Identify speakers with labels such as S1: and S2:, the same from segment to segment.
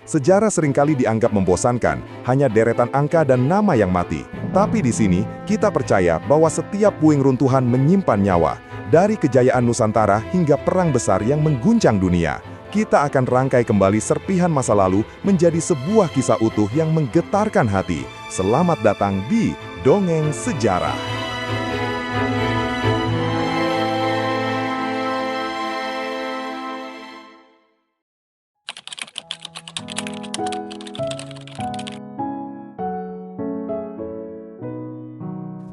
S1: Sejarah seringkali dianggap membosankan, hanya deretan angka dan nama yang mati. Tapi di sini, kita percaya bahwa setiap puing runtuhan menyimpan nyawa. Dari kejayaan Nusantara hingga perang besar yang mengguncang dunia. Kita akan rangkai kembali serpihan masa lalu menjadi sebuah kisah utuh yang menggetarkan hati. Selamat datang di Dongeng Sejarah.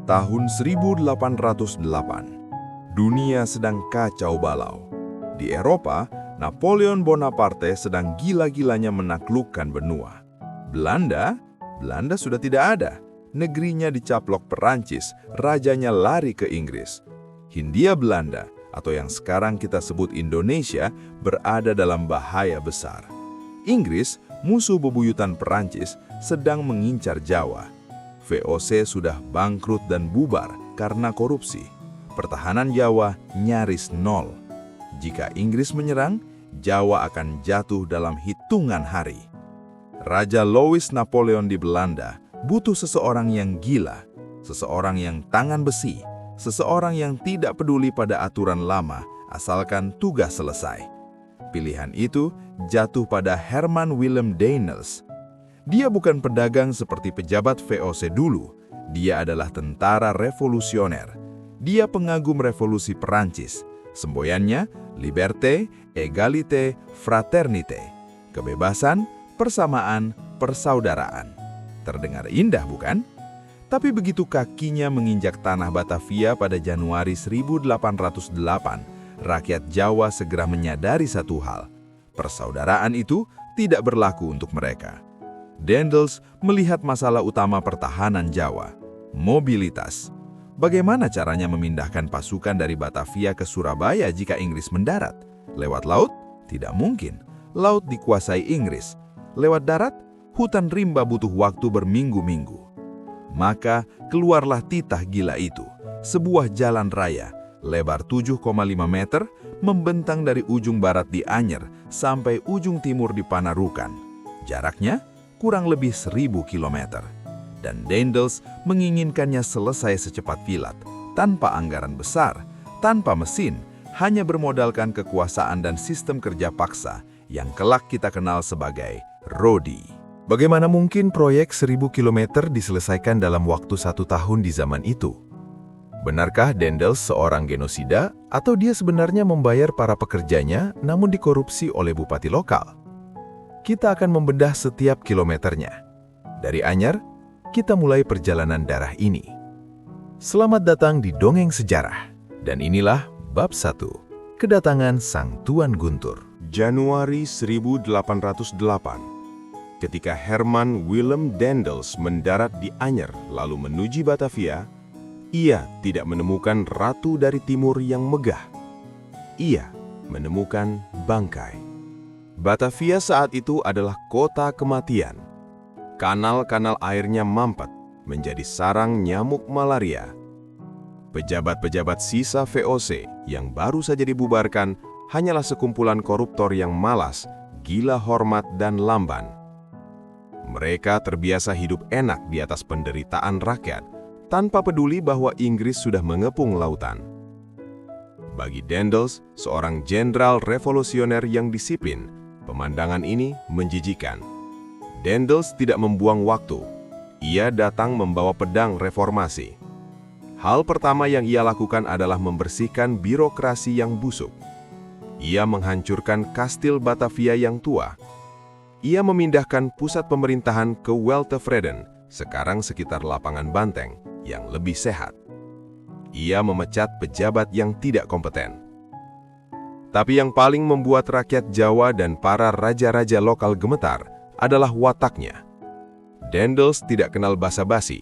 S1: Tahun 1808, dunia sedang kacau balau. Di Eropa, Napoleon Bonaparte sedang gila-gilanya menaklukkan benua. Belanda sudah tidak ada. Negerinya dicaplok Perancis, rajanya lari ke Inggris. Hindia Belanda, atau yang sekarang kita sebut Indonesia, berada dalam bahaya besar. Inggris, musuh bebuyutan Perancis, sedang mengincar Jawa. VOC sudah bangkrut dan bubar karena korupsi. Pertahanan Jawa nyaris nol. Jika Inggris menyerang, Jawa akan jatuh dalam hitungan hari. Raja Louis Napoleon di Belanda butuh seseorang yang gila, seseorang yang tangan besi, seseorang yang tidak peduli pada aturan lama asalkan tugas selesai. Pilihan itu jatuh pada Herman Willem Daendels. Dia bukan pedagang seperti pejabat VOC dulu. Dia adalah tentara revolusioner. Dia pengagum revolusi Perancis. Semboyannya, liberté, égalité, fraternité. Kebebasan, persamaan, persaudaraan. Terdengar indah, bukan? Tapi begitu kakinya menginjak tanah Batavia pada Januari 1808, rakyat Jawa segera menyadari satu hal. Persaudaraan itu tidak berlaku untuk mereka. Daendels melihat masalah utama pertahanan Jawa, mobilitas. Bagaimana caranya memindahkan pasukan dari Batavia ke Surabaya jika Inggris mendarat? Lewat laut? Tidak mungkin. Laut dikuasai Inggris. Lewat darat? Hutan rimba butuh waktu berminggu-minggu. Maka keluarlah titah gila itu, sebuah jalan raya, lebar 7,5 meter, membentang dari ujung barat di Anyer sampai ujung timur di Panarukan. Jaraknya kurang lebih 1000 kilometer. Dan Daendels menginginkannya selesai secepat kilat, tanpa anggaran besar, tanpa mesin, hanya bermodalkan kekuasaan dan sistem kerja paksa yang kelak kita kenal sebagai Rodi. Bagaimana mungkin proyek 1000 kilometer diselesaikan dalam waktu 1 tahun di zaman itu? Benarkah Daendels seorang genosida atau dia sebenarnya membayar para pekerjanya namun dikorupsi oleh bupati lokal? Kita akan membedah setiap kilometernya. Dari Anyer, kita mulai perjalanan darah ini. Selamat datang di Dongeng Sejarah. Dan inilah bab 1, Kedatangan Sang Tuan Guntur. Januari 1808. Ketika Herman Willem Daendels mendarat di Anyer lalu menuju Batavia, ia tidak menemukan ratu dari timur yang megah. Ia menemukan bangkai. Batavia saat itu adalah kota kematian. Kanal-kanal airnya mampet, menjadi sarang nyamuk malaria. Pejabat-pejabat sisa VOC yang baru saja dibubarkan hanyalah sekumpulan koruptor yang malas, gila hormat dan lamban. Mereka terbiasa hidup enak di atas penderitaan rakyat, tanpa peduli bahwa Inggris sudah mengepung lautan. Bagi Daendels, seorang jenderal revolusioner yang disiplin, pemandangan ini menjijikan. Daendels tidak membuang waktu. Ia datang membawa pedang reformasi. Hal pertama yang ia lakukan adalah membersihkan birokrasi yang busuk. Ia menghancurkan kastil Batavia yang tua. Ia memindahkan pusat pemerintahan ke Weltevreden, sekarang sekitar lapangan Banteng, yang lebih sehat. Ia memecat pejabat yang tidak kompeten. Tapi yang paling membuat rakyat Jawa dan para raja-raja lokal gemetar adalah wataknya. Daendels tidak kenal basa-basi.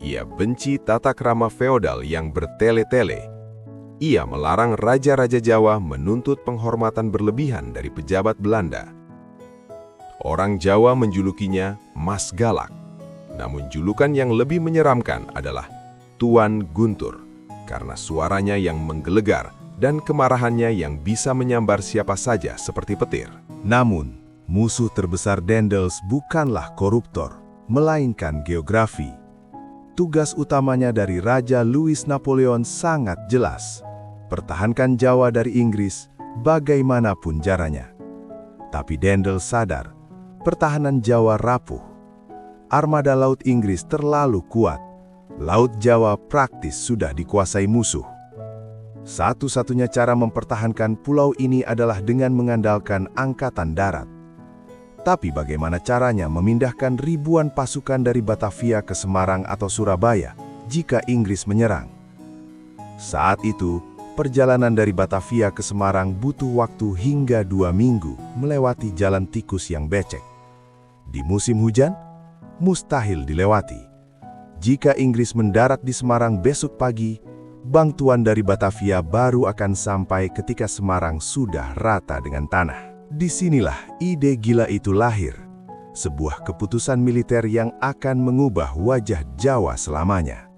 S1: Ia benci tata krama feodal yang bertele-tele. Ia melarang raja-raja Jawa menuntut penghormatan berlebihan dari pejabat Belanda. Orang Jawa menjulukinya Mas Galak. Namun julukan yang lebih menyeramkan adalah Tuan Guntur, karena suaranya yang menggelegar dan kemarahannya yang bisa menyambar siapa saja seperti petir. Namun,
S2: Musuh terbesar Daendels bukanlah koruptor, melainkan geografi. Tugas utamanya dari Raja Louis Napoleon sangat jelas. Pertahankan Jawa dari Inggris, bagaimanapun caranya. Tapi Daendels sadar, pertahanan Jawa rapuh. Armada Laut Inggris terlalu kuat. Laut Jawa praktis sudah dikuasai musuh. Satu-satunya cara mempertahankan pulau ini adalah dengan mengandalkan angkatan darat. Tapi bagaimana caranya memindahkan ribuan pasukan dari Batavia ke Semarang atau Surabaya jika Inggris menyerang? Saat itu, perjalanan dari Batavia ke Semarang butuh waktu hingga 2 minggu melewati jalan tikus yang becek. Di musim hujan, mustahil dilewati. Jika Inggris mendarat di Semarang besok pagi, bantuan dari Batavia baru akan sampai ketika Semarang sudah rata dengan tanah. Disinilah ide gila itu lahir, sebuah keputusan militer yang akan mengubah wajah Jawa selamanya.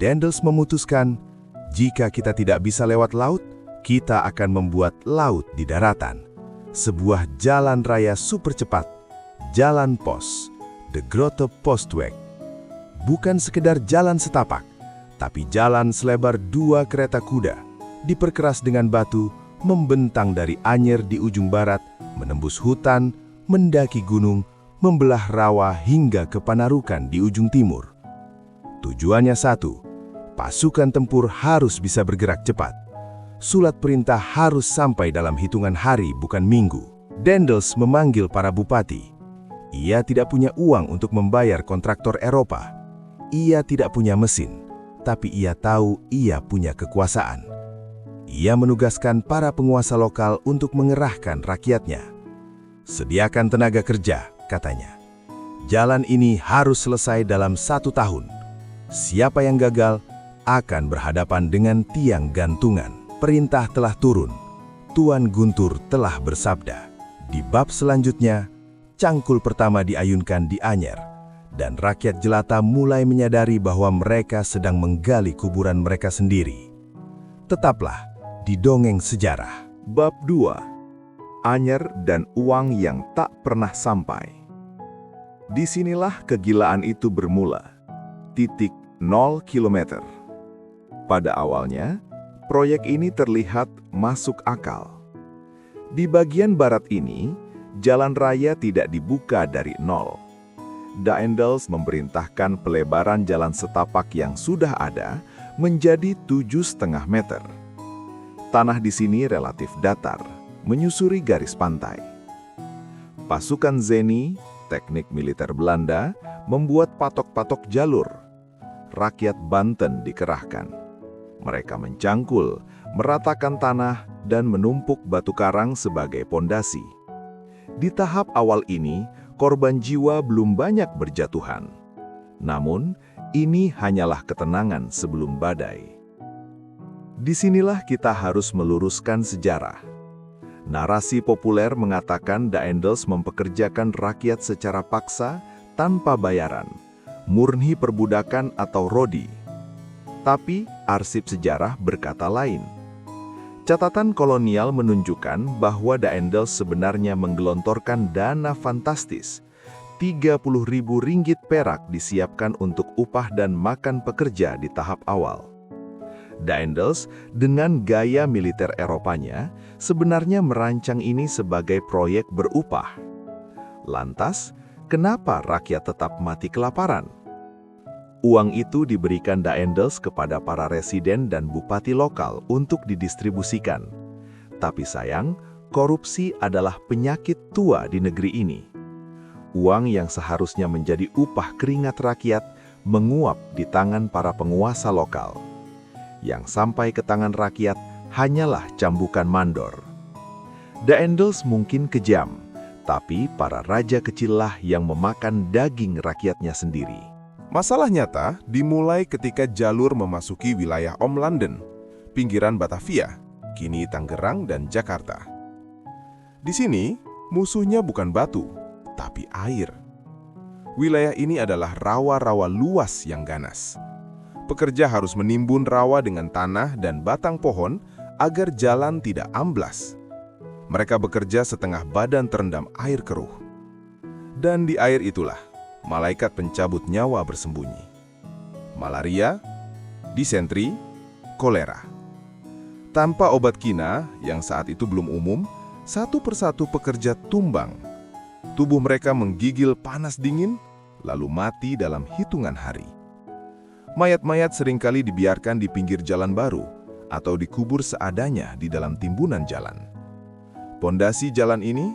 S2: Daendels memutuskan, jika kita tidak bisa lewat laut, kita akan membuat laut di daratan. Sebuah jalan raya super cepat, jalan pos, the Grote Postweg. Bukan sekedar jalan setapak, tapi jalan selebar 2 kereta kuda, diperkeras dengan batu, membentang dari Anyer di ujung barat, menembus hutan, mendaki gunung, membelah rawa hingga ke Panarukan di ujung timur. Tujuannya satu, pasukan tempur harus bisa bergerak cepat. Surat perintah harus sampai dalam hitungan hari bukan minggu. Daendels memanggil para bupati. Ia tidak punya uang untuk membayar kontraktor Eropa. Ia tidak punya mesin, tapi ia tahu ia punya kekuasaan. Ia menugaskan para penguasa lokal untuk mengerahkan rakyatnya. Sediakan tenaga kerja, katanya. Jalan ini harus selesai dalam 1 tahun. Siapa yang gagal akan berhadapan dengan tiang gantungan. Perintah telah turun. Tuan Guntur telah bersabda. Di bab selanjutnya, cangkul pertama diayunkan di Anyer. Dan rakyat jelata mulai menyadari bahwa mereka sedang menggali kuburan mereka sendiri. Tetaplah di Dongeng Sejarah.
S1: Bab 2. Anyer dan uang yang tak pernah sampai. Disinilah kegilaan itu bermula. 0 kilometer. Pada awalnya, proyek ini terlihat masuk akal. Di bagian barat ini, jalan raya tidak dibuka dari nol. Daendels memerintahkan pelebaran jalan setapak yang sudah ada menjadi 7,5 meter. Tanah di sini relatif datar, menyusuri garis pantai. Pasukan Zeni, teknik militer Belanda, membuat patok-patok jalur. Rakyat Banten dikerahkan. Mereka mencangkul, meratakan tanah, dan menumpuk batu karang sebagai pondasi. Di tahap awal ini, korban jiwa belum banyak berjatuhan. Namun, ini hanyalah ketenangan sebelum badai. Disinilah kita harus meluruskan sejarah. Narasi populer mengatakan Daendels mempekerjakan rakyat secara paksa tanpa bayaran, murni perbudakan atau rodi. Tapi arsip sejarah berkata lain. Catatan kolonial menunjukkan bahwa Daendels sebenarnya menggelontorkan dana fantastis. 30.000 ringgit perak disiapkan untuk upah dan makan pekerja di tahap awal. Daendels dengan gaya militer Eropanya sebenarnya merancang ini sebagai proyek berupah. Lantas, kenapa rakyat tetap mati kelaparan? Uang itu diberikan Daendels kepada para residen dan bupati lokal untuk didistribusikan. Tapi sayang, korupsi adalah penyakit tua di negeri ini. Uang yang seharusnya menjadi upah keringat rakyat menguap di tangan para penguasa lokal. Yang sampai ke tangan rakyat hanyalah cambukan mandor. Daendels mungkin kejam, tapi para raja kecillah yang memakan daging rakyatnya sendiri.
S3: Masalah nyata dimulai ketika jalur memasuki wilayah Om London, pinggiran Batavia, kini Tangerang dan Jakarta. Di sini, musuhnya bukan batu, tapi air. Wilayah ini adalah rawa-rawa luas yang ganas. Pekerja harus menimbun rawa dengan tanah dan batang pohon agar jalan tidak amblas. Mereka bekerja setengah badan terendam air keruh. Dan di air itulah, malaikat pencabut nyawa bersembunyi. Malaria, disentri, kolera. Tanpa obat kina yang saat itu belum umum, satu persatu pekerja tumbang. Tubuh mereka menggigil panas dingin, lalu mati dalam hitungan hari. Mayat-mayat seringkali dibiarkan di pinggir jalan baru atau dikubur seadanya di dalam timbunan jalan. Pondasi jalan ini,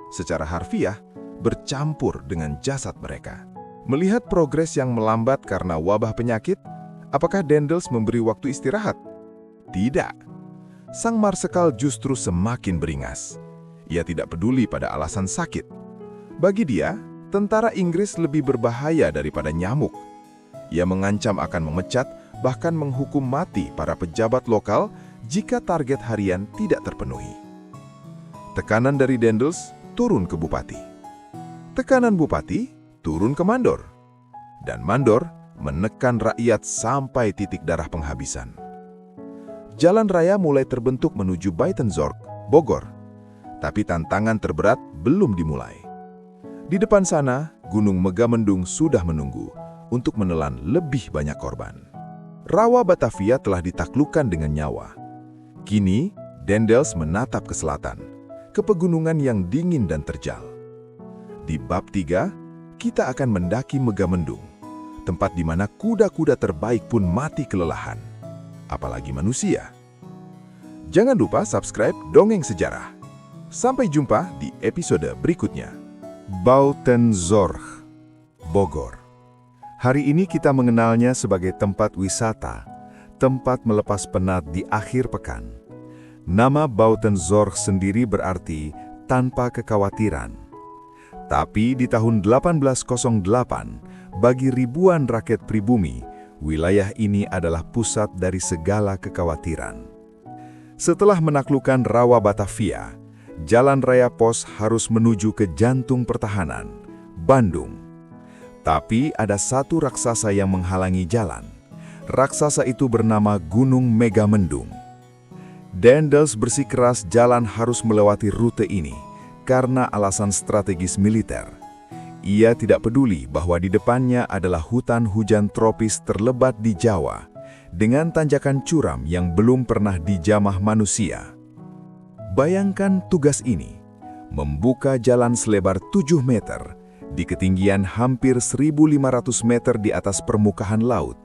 S3: secara harfiah, bercampur dengan jasad mereka. Melihat progres yang melambat karena wabah penyakit, apakah Daendels memberi waktu istirahat? Tidak. Sang marsekal justru semakin beringas. Ia tidak peduli pada alasan sakit. Bagi dia, tentara Inggris lebih berbahaya daripada nyamuk. Ia mengancam akan memecat, bahkan menghukum mati para pejabat lokal jika target harian tidak terpenuhi. Tekanan dari Daendels turun ke bupati. Tekanan bupati turun ke mandor. Dan mandor menekan rakyat sampai titik darah penghabisan. Jalan raya mulai terbentuk menuju Buitenzorg, Bogor. Tapi tantangan terberat belum dimulai. Di depan sana, Gunung Megamendung sudah menunggu untuk menelan lebih banyak korban. Rawa Batavia telah ditaklukkan dengan nyawa. Kini, Daendels menatap ke selatan, ke pegunungan yang dingin dan terjal. Di bab 3, kita akan mendaki Megamendung, tempat di mana kuda-kuda terbaik pun mati kelelahan. Apalagi manusia. Jangan lupa subscribe Dongeng Sejarah. Sampai jumpa di episode berikutnya.
S2: Buitenzorg, Bogor. Hari ini kita mengenalnya sebagai tempat wisata, tempat melepas penat di akhir pekan. Nama Buitenzorg sendiri berarti tanpa kekhawatiran. Tapi di tahun 1808, bagi ribuan rakyat pribumi, wilayah ini adalah pusat dari segala kekhawatiran. Setelah menaklukkan Rawa Batavia, jalan raya pos harus menuju ke jantung pertahanan, Bandung. Tapi ada satu raksasa yang menghalangi jalan. Raksasa itu bernama Gunung Megamendung. Daendels bersikeras jalan harus melewati rute ini karena alasan strategis militer. Ia tidak peduli bahwa di depannya adalah hutan hujan tropis terlebat di Jawa, dengan tanjakan curam yang belum pernah dijamah manusia. Bayangkan tugas ini, membuka jalan selebar 7 meter, di ketinggian hampir 1.500 meter di atas permukaan laut,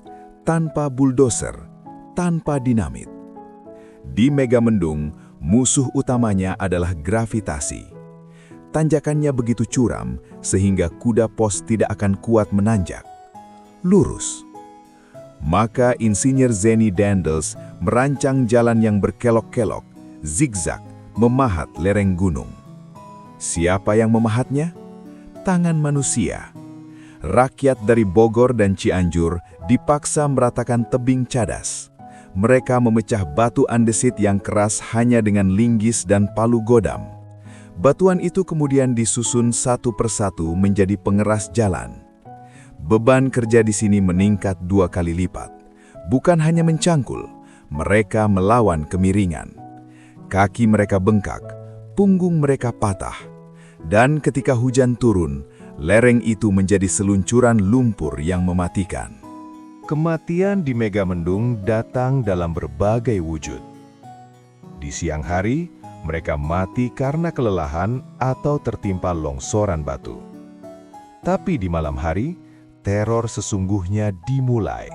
S2: tanpa buldoser, tanpa dinamit. Di Megamendung, musuh utamanya adalah gravitasi. Tanjakannya begitu curam sehingga kuda pos tidak akan kuat menanjak. Lurus. Maka Insinyur Zeni Daendels merancang jalan yang berkelok-kelok, zigzag, memahat lereng gunung. Siapa yang memahatnya? Tangan manusia. Rakyat dari Bogor dan Cianjur dipaksa meratakan tebing cadas. Mereka memecah batu andesit yang keras hanya dengan linggis dan palu godam. Batuan itu kemudian disusun satu persatu menjadi pengeras jalan. Beban kerja di sini meningkat 2 kali lipat. Bukan hanya mencangkul, mereka melawan kemiringan. Kaki mereka bengkak, punggung mereka patah. Dan ketika hujan turun, lereng itu menjadi seluncuran lumpur yang mematikan. Kematian di Megamendung datang dalam berbagai wujud. Di siang hari, mereka mati karena kelelahan atau tertimpa longsoran batu. Tapi di malam hari, teror sesungguhnya dimulai.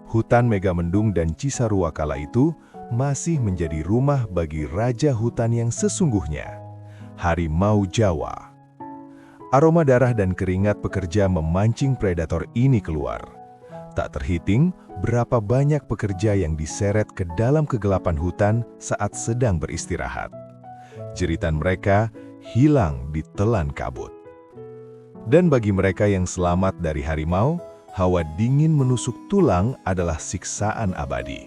S2: Hutan Megamendung dan Cisarua kala itu masih menjadi rumah bagi raja hutan yang sesungguhnya, harimau Jawa. Aroma darah dan keringat pekerja memancing predator ini keluar. Tak terhitung berapa banyak pekerja yang diseret ke dalam kegelapan hutan saat sedang beristirahat. Jeritan mereka hilang ditelan kabut. Dan bagi mereka yang selamat dari harimau, hawa dingin menusuk tulang adalah siksaan abadi.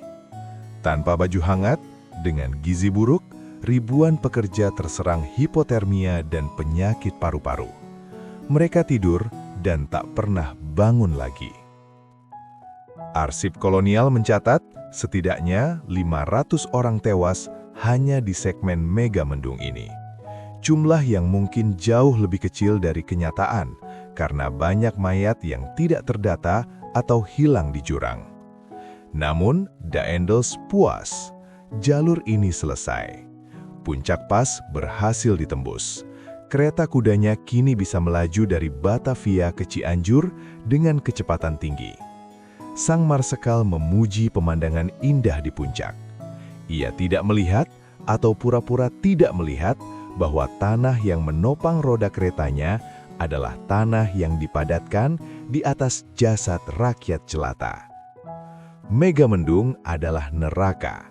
S2: Tanpa baju hangat, dengan gizi buruk, ribuan pekerja terserang hipotermia dan penyakit paru-paru. Mereka tidur dan tak pernah bangun lagi. Arsip kolonial mencatat setidaknya 500 orang tewas hanya di segmen Megamendung ini. Jumlah yang mungkin jauh lebih kecil dari kenyataan karena banyak mayat yang tidak terdata atau hilang di jurang. Namun, Daendels puas. Jalur ini selesai. Puncak Pas berhasil ditembus. Kereta kudanya kini bisa melaju dari Batavia ke Cianjur dengan kecepatan tinggi. Sang Marsekal memuji pemandangan indah di puncak. Ia tidak melihat atau pura-pura tidak melihat bahwa tanah yang menopang roda keretanya adalah tanah yang dipadatkan di atas jasad rakyat jelata. Megamendung adalah neraka,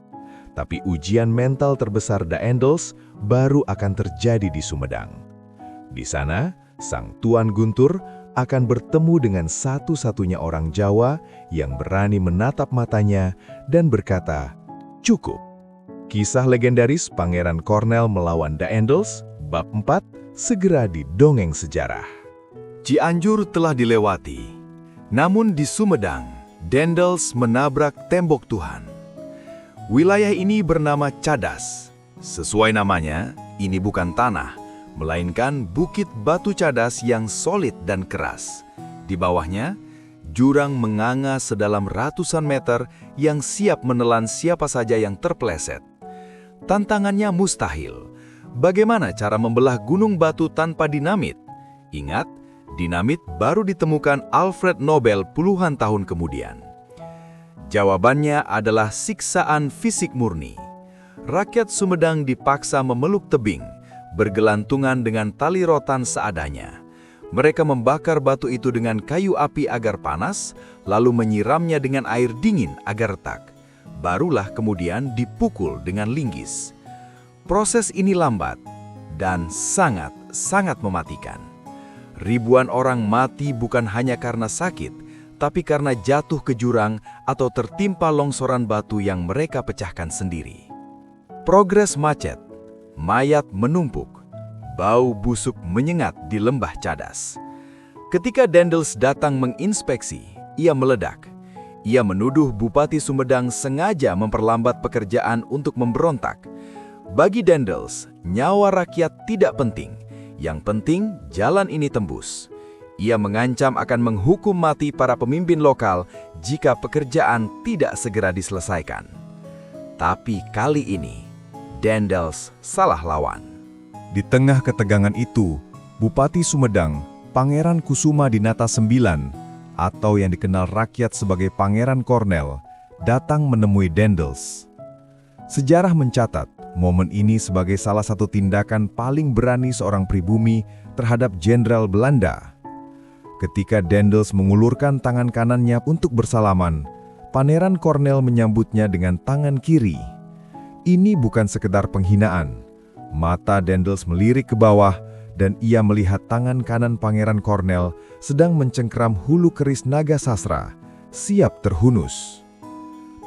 S2: tapi ujian mental terbesar Daendels baru akan terjadi di Sumedang. Di sana, sang Tuan Guntur akan bertemu dengan satu-satunya orang Jawa yang berani menatap matanya dan berkata, "Cukup." Kisah legendaris Pangeran Kornel melawan Daendels, bab 4, segera di Dongeng Sejarah.
S1: Cianjur telah dilewati, namun di Sumedang, Daendels menabrak tembok Tuhan. Wilayah ini bernama Cadas. Sesuai namanya, ini bukan tanah, melainkan bukit batu cadas yang solid dan keras. Di bawahnya, jurang menganga sedalam ratusan meter yang siap menelan siapa saja yang terpeleset. Tantangannya mustahil. Bagaimana cara membelah gunung batu tanpa dinamit? Ingat, dinamit baru ditemukan Alfred Nobel puluhan tahun kemudian. Jawabannya adalah siksaan fisik murni. Rakyat Sumedang dipaksa memeluk tebing, bergelantungan dengan tali rotan seadanya. Mereka membakar batu itu dengan kayu api agar panas, lalu menyiramnya dengan air dingin agar retak. Barulah kemudian dipukul dengan linggis. Proses ini lambat dan sangat mematikan. Ribuan orang mati bukan hanya karena sakit, tapi karena jatuh ke jurang atau tertimpa longsoran batu yang mereka pecahkan sendiri. Progres macet, mayat menumpuk, bau busuk menyengat di lembah Cadas. Ketika Daendels datang menginspeksi, ia meledak. Ia menuduh Bupati Sumedang sengaja memperlambat pekerjaan untuk memberontak. Bagi Daendels, nyawa rakyat tidak penting. Yang penting, jalan ini tembus. Ia mengancam akan menghukum mati para pemimpin lokal jika pekerjaan tidak segera diselesaikan. Tapi kali ini, Daendels salah lawan.
S2: Di tengah ketegangan itu, Bupati Sumedang, Pangeran Kusuma Dinata IX, atau yang dikenal rakyat sebagai Pangeran Kornel, datang menemui Daendels. Sejarah mencatat momen ini sebagai salah satu tindakan paling berani seorang pribumi terhadap Jenderal Belanda. Ketika Daendels mengulurkan tangan kanannya untuk bersalaman, Pangeran Kornel menyambutnya dengan tangan kiri. Ini bukan sekedar penghinaan. Mata Daendels melirik ke bawah, dan ia melihat tangan kanan Pangeran Kornel sedang mencengkeram hulu keris naga sasra, siap terhunus.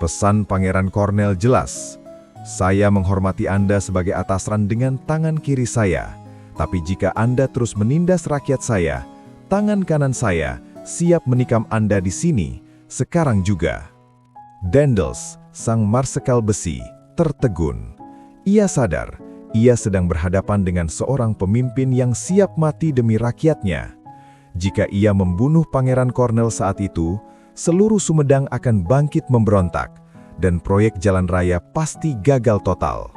S2: Pesan Pangeran Kornel jelas, "Saya menghormati Anda sebagai atasan dengan tangan kiri saya, tapi jika Anda terus menindas rakyat saya, tangan kanan saya siap menikam Anda di sini, sekarang juga." Daendels, sang Marsekal besi, tertegun. Ia sadar, ia sedang berhadapan dengan seorang pemimpin yang siap mati demi rakyatnya. Jika ia membunuh Pangeran Kornel saat itu, seluruh Sumedang akan bangkit memberontak, dan proyek jalan raya pasti gagal total.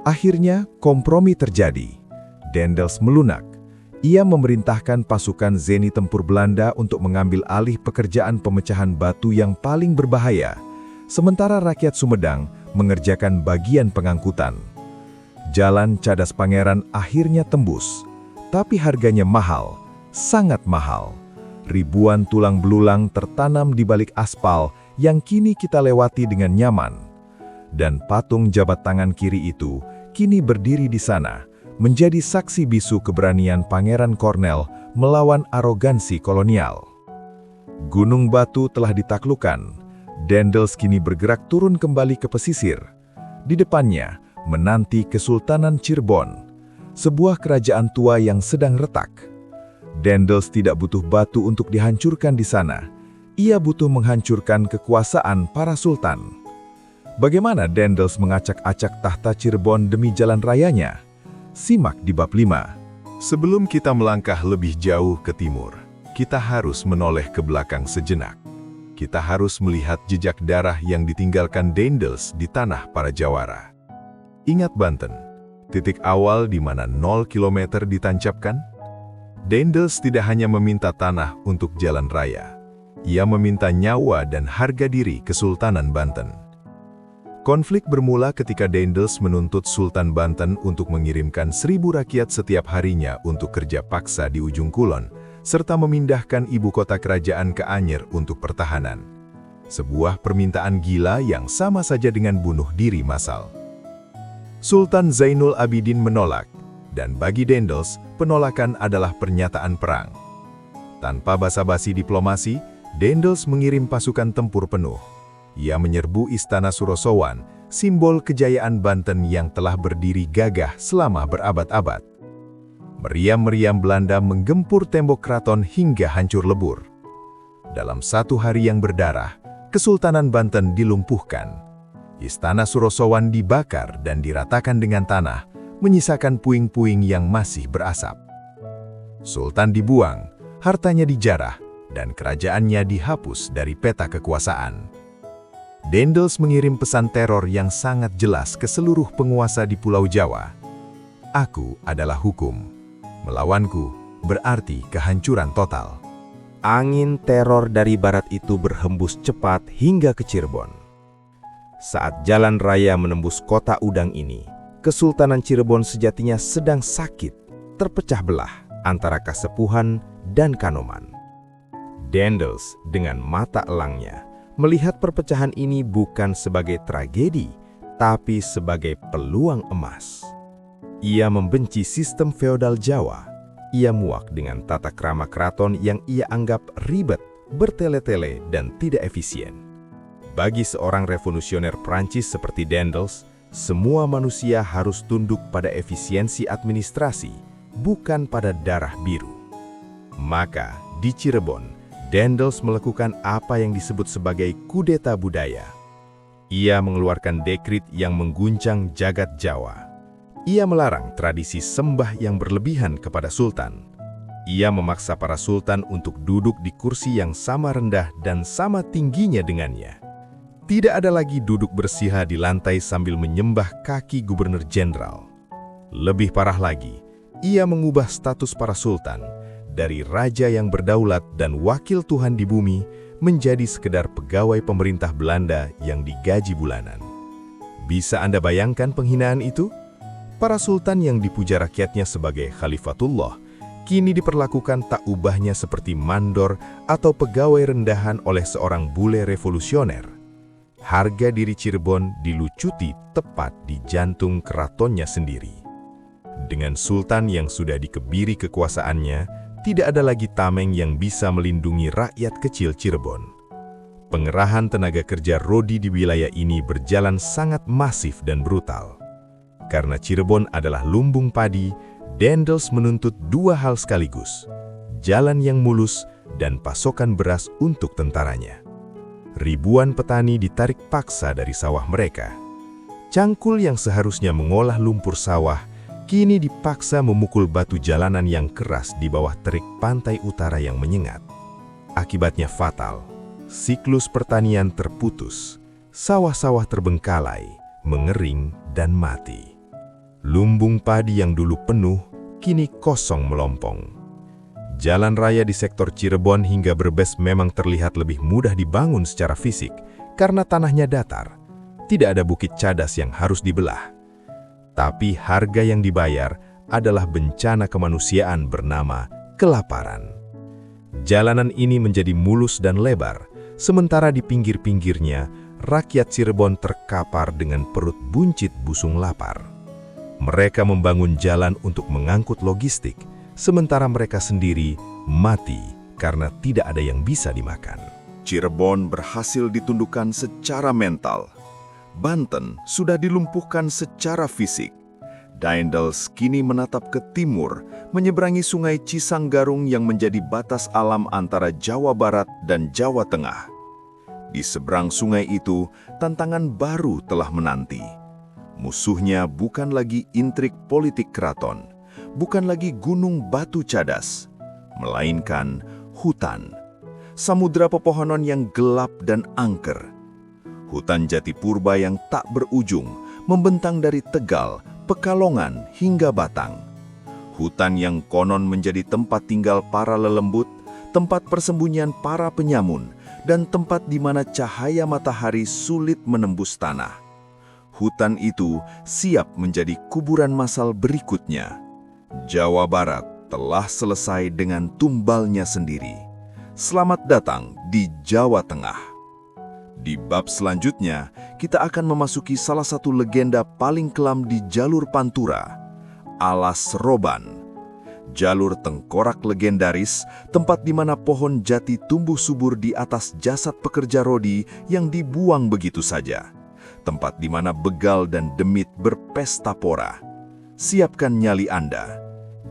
S2: Akhirnya, kompromi terjadi. Daendels melunak. Ia memerintahkan pasukan Zeni tempur Belanda untuk mengambil alih pekerjaan pemecahan batu yang paling berbahaya, sementara rakyat Sumedang mengerjakan bagian pengangkutan. Jalan Cadas Pangeran akhirnya tembus, tapi harganya mahal, sangat mahal. Ribuan tulang belulang tertanam di balik aspal yang kini kita lewati dengan nyaman. Dan patung jabat tangan kiri itu kini berdiri di sana, menjadi saksi bisu keberanian Pangeran Kornel melawan arogansi kolonial. Gunung Batu telah ditaklukkan. Daendels kini bergerak turun kembali ke pesisir. Di depannya, menanti Kesultanan Cirebon, sebuah kerajaan tua yang sedang retak. Daendels tidak butuh batu untuk dihancurkan di sana. Ia butuh menghancurkan kekuasaan para sultan. Bagaimana Daendels mengacak-acak tahta Cirebon demi jalan rayanya? Simak di bab 5. Sebelum kita melangkah lebih jauh ke timur, kita harus menoleh ke belakang sejenak. Kita harus melihat jejak darah yang ditinggalkan Daendels di tanah para Jawara. Ingat Banten, titik awal di mana 0 km ditancapkan? Daendels tidak hanya meminta tanah untuk jalan raya. Ia meminta nyawa dan harga diri Kesultanan Banten. Konflik bermula ketika Daendels menuntut Sultan Banten untuk mengirimkan 1.000 rakyat setiap harinya untuk kerja paksa di ujung kulon, serta memindahkan ibu kota kerajaan ke Anyer untuk pertahanan. Sebuah permintaan gila yang sama saja dengan bunuh diri massal. Sultan Zainul Abidin menolak, dan bagi Daendels, penolakan adalah pernyataan perang. Tanpa basa-basi diplomasi, Daendels mengirim pasukan tempur penuh. Ia menyerbu Istana Surosowan, simbol kejayaan Banten yang telah berdiri gagah selama berabad-abad. Meriam-meriam Belanda menggempur tembok keraton hingga hancur lebur. Dalam 1 hari yang berdarah, Kesultanan Banten dilumpuhkan. Istana Surosowan dibakar dan diratakan dengan tanah, menyisakan puing-puing yang masih berasap. Sultan dibuang, hartanya dijarah, dan kerajaannya dihapus dari peta kekuasaan. Daendels mengirim pesan teror yang sangat jelas ke seluruh penguasa di Pulau Jawa. Aku adalah hukum. Melawanku berarti kehancuran total.
S4: Angin teror dari barat itu berhembus cepat hingga ke Cirebon. Saat jalan raya menembus kota udang ini, Kesultanan Cirebon sejatinya sedang sakit, terpecah belah antara Kasepuhan dan Kanoman. Daendels dengan mata elangnya melihat perpecahan ini bukan sebagai tragedi, tapi sebagai peluang emas. Ia membenci sistem feodal Jawa. Ia muak dengan tata krama keraton yang ia anggap ribet, bertele-tele, dan tidak efisien. Bagi seorang revolusioner Prancis seperti Daendels, semua manusia harus tunduk pada efisiensi administrasi, bukan pada darah biru. Maka, di Cirebon, Daendels melakukan apa yang disebut sebagai kudeta budaya. Ia mengeluarkan dekrit yang mengguncang jagat Jawa. Ia melarang tradisi sembah yang berlebihan kepada sultan. Ia memaksa para sultan untuk duduk di kursi yang sama rendah dan sama tingginya dengannya. Tidak ada lagi duduk bersila di lantai sambil menyembah kaki gubernur jenderal. Lebih parah lagi, ia mengubah status para sultan dari raja yang berdaulat dan wakil Tuhan di bumi menjadi sekedar pegawai pemerintah Belanda yang digaji bulanan. Bisa Anda bayangkan penghinaan itu? Para sultan yang dipuja rakyatnya sebagai Khalifatullah kini diperlakukan tak ubahnya seperti mandor atau pegawai rendahan oleh seorang bule revolusioner. Harga diri Cirebon dilucuti tepat di jantung keratonnya sendiri. Dengan sultan yang sudah dikebiri kekuasaannya, tidak ada lagi tameng yang bisa melindungi rakyat kecil Cirebon. Pengerahan tenaga kerja Rodi di wilayah ini berjalan sangat masif dan brutal. Karena Cirebon adalah lumbung padi, Daendels menuntut 2 hal sekaligus: jalan yang mulus dan pasokan beras untuk tentaranya. Ribuan petani ditarik paksa dari sawah mereka. Cangkul yang seharusnya mengolah lumpur sawah kini dipaksa memukul batu jalanan yang keras di bawah terik pantai utara yang menyengat. Akibatnya fatal. Siklus pertanian terputus, sawah-sawah terbengkalai, mengering, dan mati. Lumbung padi yang dulu penuh, kini kosong melompong. Jalan raya di sektor Cirebon hingga Brebes memang terlihat lebih mudah dibangun secara fisik karena tanahnya datar. Tidak ada bukit cadas yang harus dibelah. Tapi harga yang dibayar adalah bencana kemanusiaan bernama kelaparan. Jalanan ini menjadi mulus dan lebar, sementara di pinggir-pinggirnya, rakyat Cirebon terkapar dengan perut buncit busung lapar. Mereka membangun jalan untuk mengangkut logistik, sementara mereka sendiri mati karena tidak ada yang bisa dimakan.
S1: Cirebon berhasil ditundukkan secara mental. Banten sudah dilumpuhkan secara fisik. Daendels kini menatap ke timur, menyeberangi sungai Cisanggarung yang menjadi batas alam antara Jawa Barat dan Jawa Tengah. Di seberang sungai itu, tantangan baru telah menanti. Musuhnya bukan lagi intrik politik keraton, bukan lagi gunung batu cadas, melainkan hutan. Samudra pepohonan yang gelap dan angker. Hutan jati purba yang tak berujung, membentang dari Tegal, Pekalongan hingga Batang. Hutan yang konon menjadi tempat tinggal para lelembut, tempat persembunyian para penyamun, dan tempat di mana cahaya matahari sulit menembus tanah. Hutan itu siap menjadi kuburan massal berikutnya. Jawa Barat telah selesai dengan tumbalnya sendiri. Selamat datang di Jawa Tengah. Di bab selanjutnya, kita akan memasuki salah satu legenda paling kelam di jalur Pantura, Alas Roban. Jalur tengkorak legendaris, tempat di mana pohon jati tumbuh subur di atas jasad pekerja rodi yang dibuang begitu saja. Tempat di mana begal dan demit berpesta pora. Siapkan nyali Anda.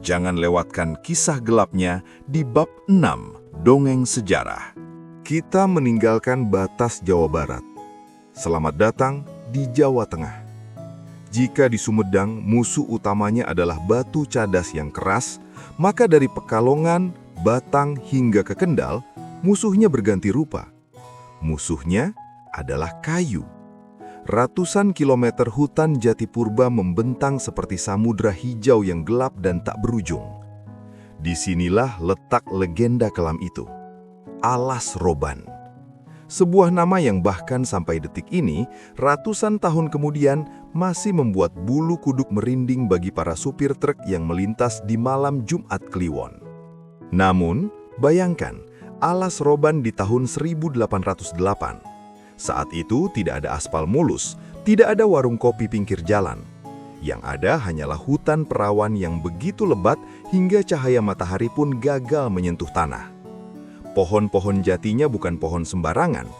S1: Jangan lewatkan kisah gelapnya di bab 6, Dongeng Sejarah.
S3: Kita meninggalkan batas Jawa Barat. Selamat datang di Jawa Tengah. Jika di Sumedang musuh utamanya adalah batu cadas yang keras, maka dari Pekalongan, Batang hingga ke Kendal, musuhnya berganti rupa. Musuhnya adalah kayu. Ratusan kilometer hutan jati purba membentang seperti samudra hijau yang gelap dan tak berujung. Disinilah letak legenda kelam itu. Alas Roban. Sebuah nama yang bahkan sampai detik ini, ratusan tahun kemudian, masih membuat bulu kuduk merinding bagi para supir truk yang melintas di malam Jumat Kliwon. Namun, bayangkan, Alas Roban di tahun 1808. Saat itu tidak ada aspal mulus, tidak ada warung kopi pinggir jalan. Yang ada hanyalah hutan perawan yang begitu lebat hingga cahaya matahari pun gagal menyentuh tanah. Pohon-pohon jatinya bukan pohon sembarangan.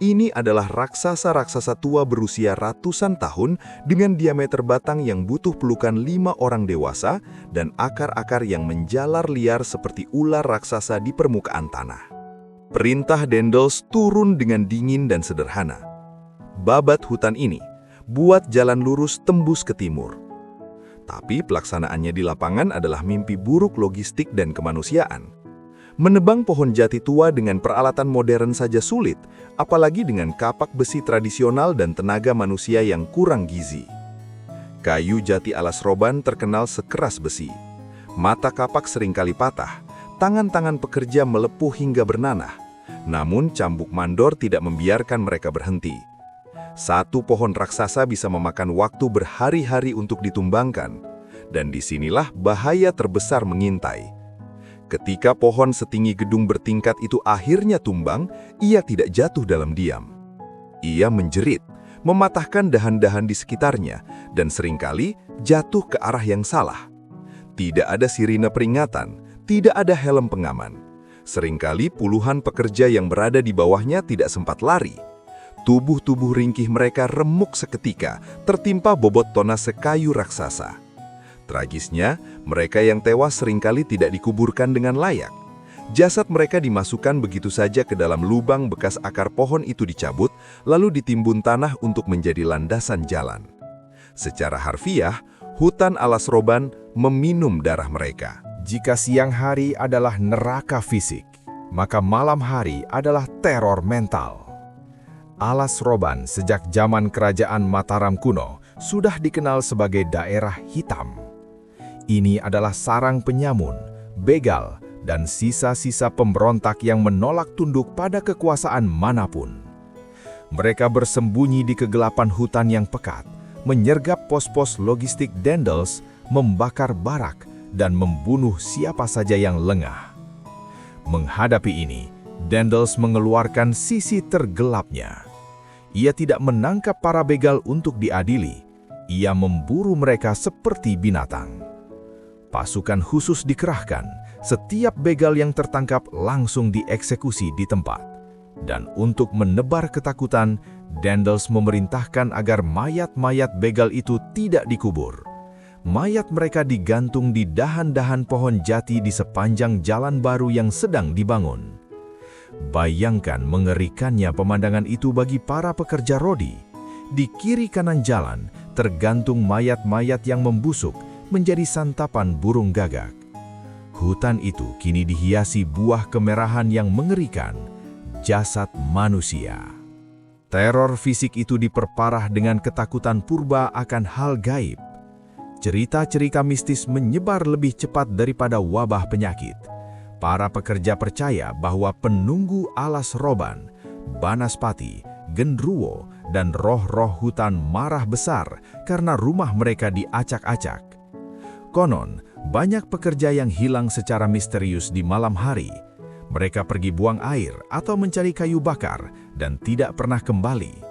S3: Ini adalah raksasa-raksasa tua berusia ratusan tahun dengan diameter batang yang butuh pelukan 5 orang dewasa dan akar-akar yang menjalar liar seperti ular raksasa di permukaan tanah. Perintah Daendels turun dengan dingin dan sederhana. Babat hutan ini, buat jalan lurus tembus ke timur. Tapi pelaksanaannya di lapangan adalah mimpi buruk logistik dan kemanusiaan. Menebang pohon jati tua dengan peralatan modern saja sulit, apalagi dengan kapak besi tradisional dan tenaga manusia yang kurang gizi. Kayu jati Alas Roban terkenal sekeras besi. Mata kapak seringkali patah, tangan-tangan pekerja melepuh hingga bernanah. Namun cambuk mandor tidak membiarkan mereka berhenti. Satu pohon raksasa bisa memakan waktu berhari-hari untuk ditumbangkan, dan disinilah bahaya terbesar mengintai. Ketika pohon setinggi gedung bertingkat itu akhirnya tumbang, ia tidak jatuh dalam diam. Ia menjerit, mematahkan dahan-dahan di sekitarnya, dan seringkali jatuh ke arah yang salah. Tidak ada sirine peringatan, tidak ada helm pengaman. Seringkali puluhan pekerja yang berada di bawahnya tidak sempat lari. Tubuh-tubuh ringkih mereka remuk seketika, tertimpa bobot tonase kayu raksasa. Tragisnya, mereka yang tewas seringkali tidak dikuburkan dengan layak. Jasad mereka dimasukkan begitu saja ke dalam lubang bekas akar pohon itu dicabut, lalu ditimbun tanah untuk menjadi landasan jalan. Secara harfiah, hutan Alas Roban meminum darah mereka.
S5: Jika siang hari adalah neraka fisik, maka malam hari adalah teror mental. Alas Roban sejak zaman kerajaan Mataram kuno sudah dikenal sebagai daerah hitam. Ini adalah sarang penyamun, begal, dan sisa-sisa pemberontak yang menolak tunduk pada kekuasaan manapun. Mereka bersembunyi di kegelapan hutan yang pekat, menyergap pos-pos logistik Daendels, membakar barak, dan membunuh siapa saja yang lengah. Menghadapi ini, Daendels mengeluarkan sisi tergelapnya. Ia tidak menangkap para begal untuk diadili. Ia memburu mereka seperti binatang. Pasukan khusus dikerahkan, setiap begal yang tertangkap langsung dieksekusi di tempat. Dan untuk menebar ketakutan, Daendels memerintahkan agar mayat-mayat begal itu tidak dikubur. Mayat mereka digantung di dahan-dahan pohon jati di sepanjang jalan baru yang sedang dibangun. Bayangkan mengerikannya pemandangan itu bagi para pekerja rodi. Di kiri kanan jalan tergantung mayat-mayat yang membusuk menjadi santapan burung gagak. Hutan itu kini dihiasi buah kemerahan yang mengerikan, jasad manusia. Teror fisik itu diperparah dengan ketakutan purba akan hal gaib. Cerita-cerita mistis menyebar lebih cepat daripada wabah penyakit. Para pekerja percaya bahwa penunggu alas roban, banaspati, gendruwo, dan roh-roh hutan marah besar karena rumah mereka diacak-acak. Konon, banyak pekerja yang hilang secara misterius di malam hari. Mereka pergi buang air atau mencari kayu bakar dan tidak pernah kembali.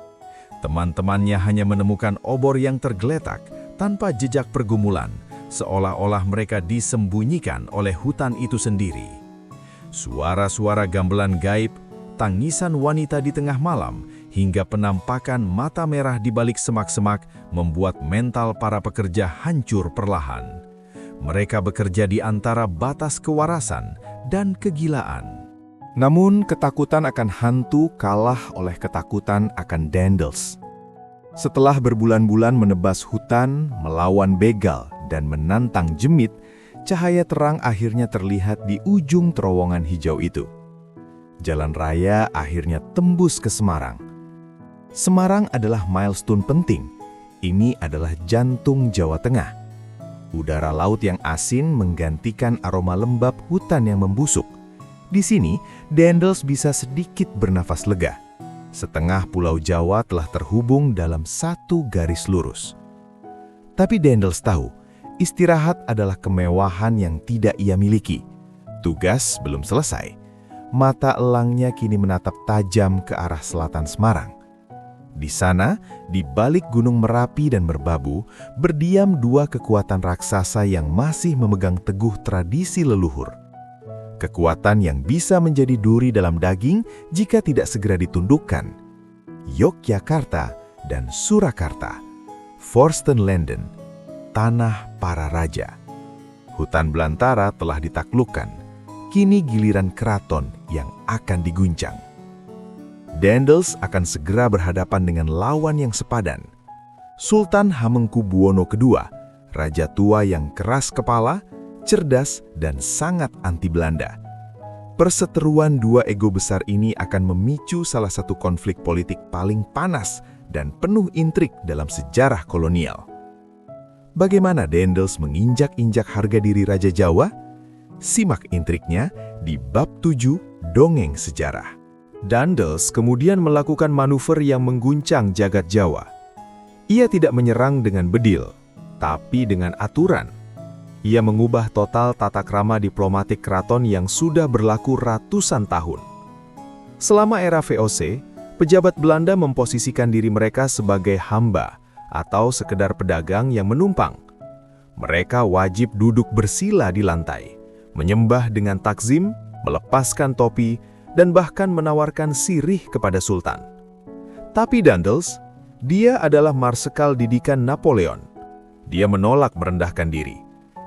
S5: Teman-temannya hanya menemukan obor yang tergeletak tanpa jejak pergumulan, seolah-olah mereka disembunyikan oleh hutan itu sendiri. Suara-suara gamelan gaib, tangisan wanita di tengah malam, hingga penampakan mata merah di balik semak-semak membuat mental para pekerja hancur perlahan. Mereka bekerja di antara batas kewarasan dan kegilaan.
S2: Namun, ketakutan akan hantu kalah oleh ketakutan akan Daendels. Setelah berbulan-bulan menebas hutan, melawan begal, dan menantang jemit, cahaya terang akhirnya terlihat di ujung terowongan hijau itu. Jalan raya akhirnya tembus ke Semarang. Semarang adalah milestone penting. Ini adalah jantung Jawa Tengah. Udara laut yang asin menggantikan aroma lembab hutan yang membusuk. Di sini, Daendels bisa sedikit bernafas lega. Setengah pulau Jawa telah terhubung dalam satu garis lurus. Tapi Daendels tahu, istirahat adalah kemewahan yang tidak ia miliki. Tugas belum selesai. Mata elangnya kini menatap tajam ke arah selatan Semarang. Di sana, di balik Gunung Merapi dan Merbabu, berdiam dua kekuatan raksasa yang masih memegang teguh tradisi leluhur. Kekuatan yang bisa menjadi duri dalam daging jika tidak segera ditundukkan. Yogyakarta dan Surakarta, Forstenlanden, tanah para raja. Hutan belantara telah ditaklukkan. Kini giliran keraton yang akan diguncang. Daendels akan segera berhadapan dengan lawan yang sepadan. Sultan Hamengkubuwono II, raja tua yang keras kepala, cerdas, dan sangat anti Belanda. Perseteruan dua ego besar ini akan memicu salah satu konflik politik paling panas dan penuh intrik dalam sejarah kolonial. Bagaimana Daendels menginjak-injak harga diri Raja Jawa? Simak intriknya di bab 7 Dongeng Sejarah. Daendels kemudian melakukan manuver yang mengguncang jagat Jawa. Ia tidak menyerang dengan bedil, tapi dengan aturan. Ia mengubah total tata krama diplomatik keraton yang sudah berlaku ratusan tahun. Selama era VOC, pejabat Belanda memposisikan diri mereka sebagai hamba atau sekedar pedagang yang menumpang. Mereka wajib duduk bersila di lantai, menyembah dengan takzim, melepaskan topi, dan bahkan menawarkan sirih kepada Sultan. Tapi Daendels, dia adalah marsekal didikan Napoleon. Dia menolak merendahkan diri.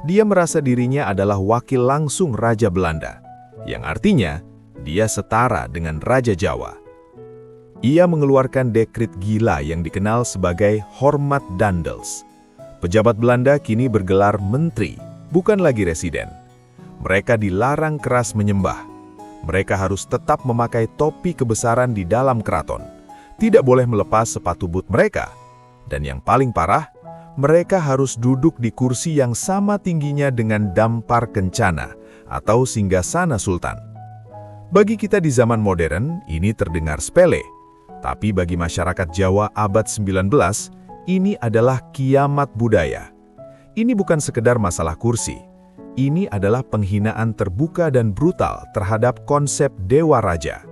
S2: Dia merasa dirinya adalah wakil langsung Raja Belanda, yang artinya dia setara dengan Raja Jawa. Ia mengeluarkan dekret gila yang dikenal sebagai Hormat Daendels. Pejabat Belanda kini bergelar menteri, bukan lagi residen. Mereka dilarang keras menyembah. Mereka harus tetap memakai topi kebesaran di dalam keraton. Tidak boleh melepas sepatu boot mereka. Dan yang paling parah, mereka harus duduk di kursi yang sama tingginya dengan dampar kencana atau singgasana sultan. Bagi kita di zaman modern, ini terdengar sepele. Tapi bagi masyarakat Jawa abad 19, ini adalah kiamat budaya. Ini bukan sekedar masalah kursi. Ini adalah penghinaan terbuka dan brutal terhadap konsep Dewa Raja.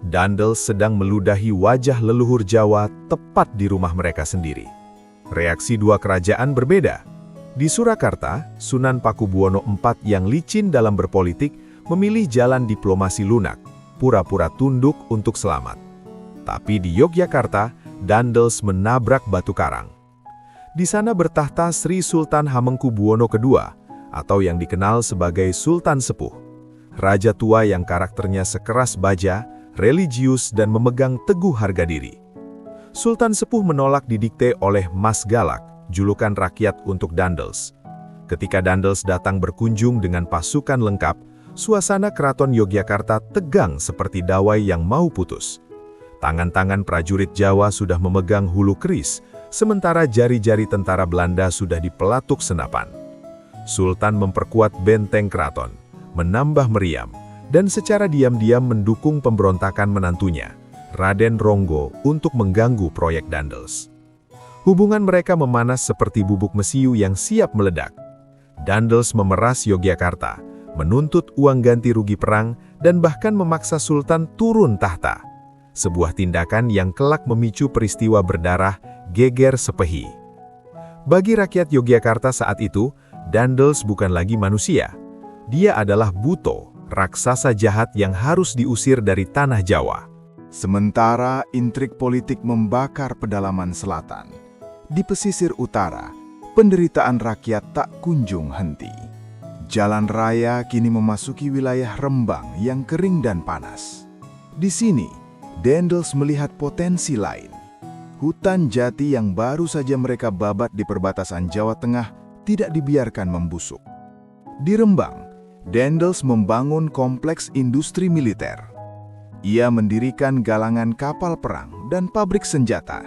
S2: Daendels sedang meludahi wajah leluhur Jawa tepat di rumah mereka sendiri. Reaksi dua kerajaan berbeda. Di Surakarta, Sunan Pakubuwono IV yang licin dalam berpolitik memilih jalan diplomasi lunak, pura-pura tunduk untuk selamat. Tapi di Yogyakarta, Daendels menabrak batu karang. Di sana bertahta Sri Sultan Hamengkubuwono II, atau yang dikenal sebagai Sultan Sepuh. raja tua yang karakternya sekeras baja, religius dan memegang teguh harga diri. Sultan sepuh menolak didikte oleh Mas Galak, julukan rakyat untuk Daendels. Ketika Daendels datang berkunjung dengan pasukan lengkap, suasana keraton Yogyakarta tegang seperti dawai yang mau putus. Tangan-tangan prajurit Jawa sudah memegang hulu keris, sementara jari-jari tentara Belanda sudah dipelatuk senapan. Sultan memperkuat benteng keraton, menambah meriam, dan secara diam-diam mendukung pemberontakan menantunya, Raden Ronggo, untuk mengganggu proyek Daendels. Hubungan mereka memanas seperti bubuk mesiu yang siap meledak. Daendels memeras Yogyakarta, menuntut uang ganti rugi perang, dan bahkan memaksa Sultan turun tahta. Sebuah tindakan yang kelak memicu peristiwa berdarah Geger Sepehi. Bagi rakyat Yogyakarta saat itu, Daendels bukan lagi manusia. Dia adalah Buto, raksasa jahat yang harus diusir dari tanah Jawa.
S3: Sementara intrik politik membakar pedalaman selatan, di pesisir utara, penderitaan rakyat tak kunjung henti. Jalan raya kini memasuki wilayah Rembang yang kering dan panas. Di sini, Daendels melihat potensi lain. Hutan jati yang baru saja mereka babat di perbatasan Jawa Tengah tidak dibiarkan membusuk. Di Rembang, Daendels membangun kompleks industri militer. Ia mendirikan galangan kapal perang dan pabrik senjata.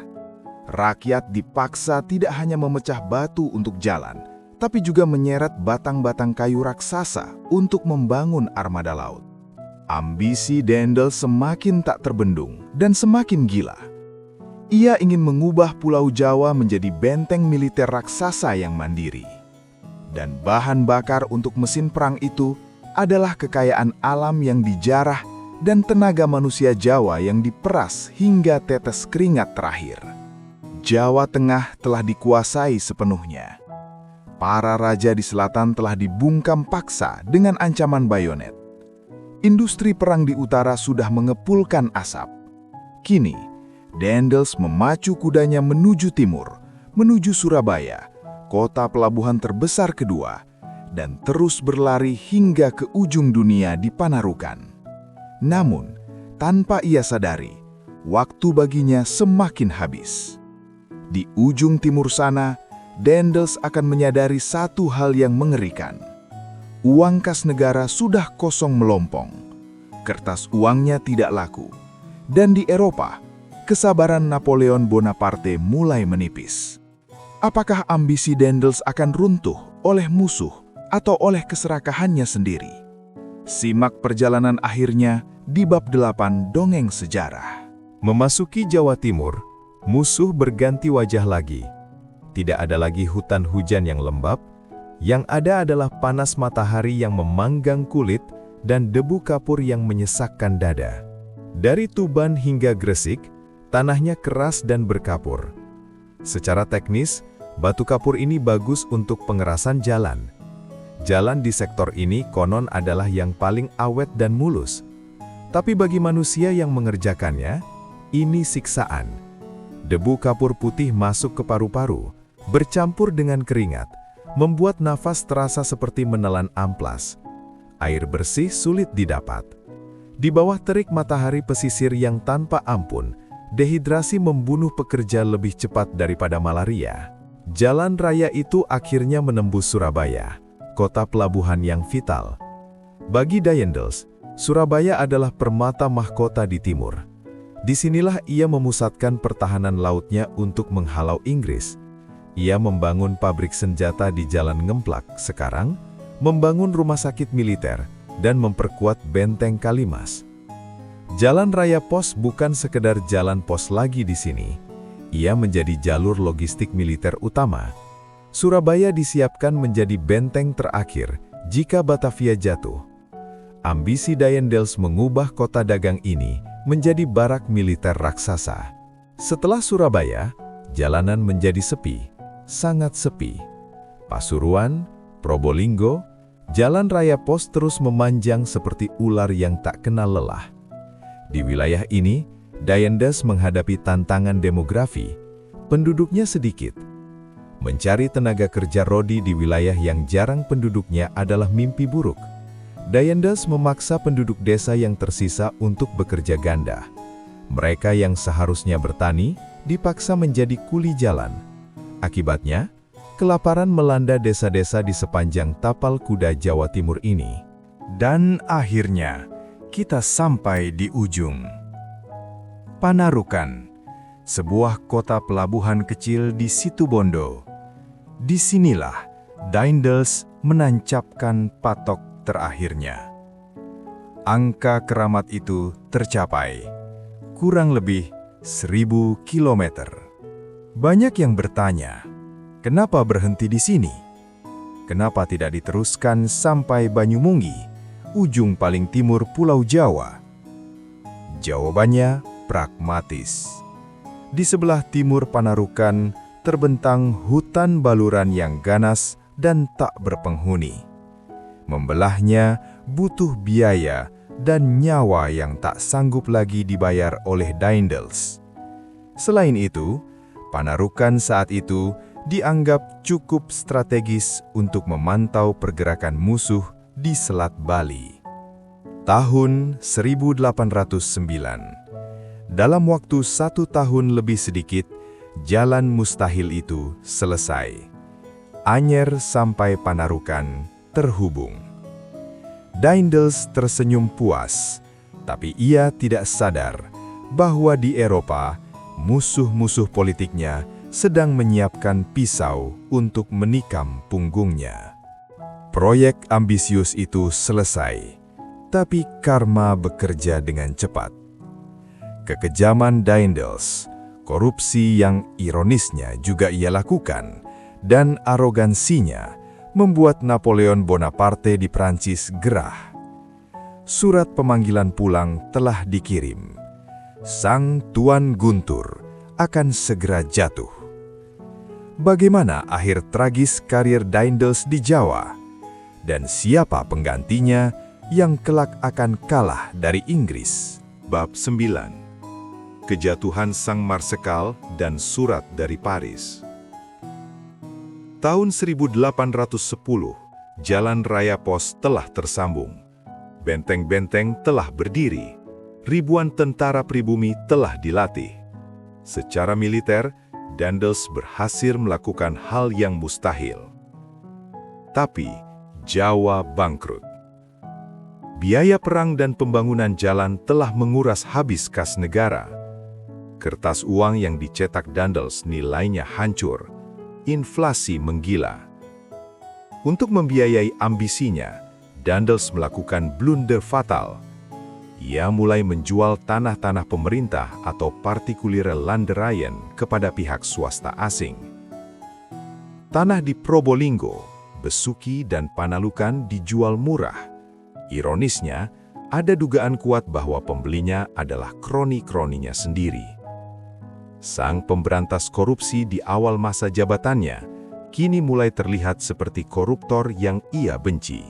S3: Rakyat dipaksa tidak hanya memecah batu untuk jalan, tapi juga menyeret batang-batang kayu raksasa untuk membangun armada laut. Ambisi Daendels semakin tak terbendung dan semakin gila. Ia ingin mengubah Pulau Jawa menjadi benteng militer raksasa yang mandiri. Dan bahan bakar untuk mesin perang itu adalah kekayaan alam yang dijarah dan tenaga manusia Jawa yang diperas hingga tetes keringat terakhir. Jawa Tengah telah dikuasai sepenuhnya. Para raja di selatan telah dibungkam paksa dengan ancaman bayonet. Industri perang di utara sudah mengepulkan asap. Kini, Daendels memacu kudanya menuju timur, menuju Surabaya, kota pelabuhan terbesar kedua, dan terus berlari hingga ke ujung dunia di Panarukan. Namun, tanpa ia sadari, waktu baginya semakin habis. Di ujung timur sana, Daendels akan menyadari satu hal yang mengerikan. Uang kas negara sudah kosong melompong. Kertas uangnya tidak laku. Dan di Eropa, kesabaran Napoleon Bonaparte mulai menipis. Apakah ambisi Daendels akan runtuh oleh musuh atau oleh keserakahannya sendiri? Simak perjalanan akhirnya di bab 8 Dongeng Sejarah.
S2: Memasuki Jawa Timur, musuh berganti wajah lagi. Tidak ada lagi hutan hujan yang lembab, yang ada adalah panas matahari yang memanggang kulit dan debu kapur yang menyesakkan dada. Dari Tuban hingga Gresik, tanahnya keras dan berkapur. Secara teknis, batu kapur ini bagus untuk pengerasan jalan. Jalan di sektor ini konon adalah yang paling awet dan mulus. Tapi bagi manusia yang mengerjakannya, ini siksaan. Debu kapur putih masuk ke paru-paru, bercampur dengan keringat, membuat nafas terasa seperti menelan amplas. Air bersih sulit didapat. Di bawah terik matahari pesisir yang tanpa ampun, dehidrasi membunuh pekerja lebih cepat daripada malaria. Jalan raya itu akhirnya menembus Surabaya, kota pelabuhan yang vital. Bagi Daendels, Surabaya adalah permata mahkota di timur. Disinilah ia memusatkan pertahanan lautnya untuk menghalau Inggris. Ia membangun pabrik senjata di Jalan Ngemplak sekarang, membangun rumah sakit militer, dan memperkuat benteng Kalimas. Jalan Raya Pos bukan sekedar jalan pos lagi di sini. Ia menjadi jalur logistik militer utama. Surabaya disiapkan menjadi benteng terakhir jika Batavia jatuh. Ambisi Daendels mengubah kota dagang ini menjadi barak militer raksasa. Setelah Surabaya, jalanan menjadi sepi, sangat sepi. Pasuruan, Probolinggo, Jalan Raya Pos terus memanjang seperti ular yang tak kenal lelah. Di wilayah ini, Daendels menghadapi tantangan demografi. Penduduknya sedikit. Mencari tenaga kerja rodi di wilayah yang jarang penduduknya adalah mimpi buruk. Daendels memaksa penduduk desa yang tersisa untuk bekerja ganda. Mereka yang seharusnya bertani dipaksa menjadi kuli jalan. Akibatnya, kelaparan melanda desa-desa di sepanjang tapal kuda Jawa Timur ini. Dan akhirnya, kita sampai di ujung. Panarukan, sebuah kota pelabuhan kecil di Situbondo. Disinilah Daendels menancapkan patok terakhirnya. Angka keramat itu tercapai, kurang lebih 1000 kilometer. Banyak yang bertanya, kenapa berhenti di sini? Kenapa tidak diteruskan sampai Banyumungi, ujung paling timur Pulau Jawa? Jawabannya pragmatis. Di sebelah timur Panarukan terbentang hutan baluran yang ganas dan tak berpenghuni. Membelahnya butuh biaya dan nyawa yang tak sanggup lagi dibayar oleh Daendels. Selain itu, Panarukan saat itu dianggap cukup strategis untuk memantau pergerakan musuh di Selat Bali. Tahun 1809. Dalam waktu 1 tahun lebih sedikit, jalan mustahil itu selesai. Anyer sampai Panarukan terhubung. Daendels tersenyum puas, tapi ia tidak sadar bahwa di Eropa, musuh-musuh politiknya sedang menyiapkan pisau untuk menikam punggungnya. Proyek ambisius itu selesai, tapi karma bekerja dengan cepat. Kekejaman Daendels, korupsi yang ironisnya juga ia lakukan, dan arogansinya membuat Napoleon Bonaparte di Prancis gerah. Surat pemanggilan pulang telah dikirim. Sang Tuan Guntur akan segera jatuh. Bagaimana akhir tragis karir Daendels di Jawa? Dan siapa penggantinya yang kelak akan kalah dari Inggris?
S1: Bab 9. Kejatuhan Sang Marsekal dan Surat dari Paris. Tahun 1810, jalan raya pos telah tersambung. Benteng-benteng telah berdiri. Ribuan tentara pribumi telah dilatih. Secara militer, Daendels berhasil melakukan hal yang mustahil. Tapi, Jawa bangkrut. Biaya perang dan pembangunan jalan telah menguras habis kas negara. Kertas uang yang dicetak Daendels nilainya hancur. Inflasi menggila. Untuk membiayai ambisinya, Daendels melakukan blunder fatal. Ia mulai menjual tanah-tanah pemerintah atau partikuliere Landerijen kepada pihak swasta asing. Tanah di Probolinggo, Besuki, dan Panalukan dijual murah. Ironisnya, ada dugaan kuat bahwa pembelinya adalah kroni-kroninya sendiri. Sang pemberantas korupsi di awal masa jabatannya, kini mulai terlihat seperti koruptor yang ia benci.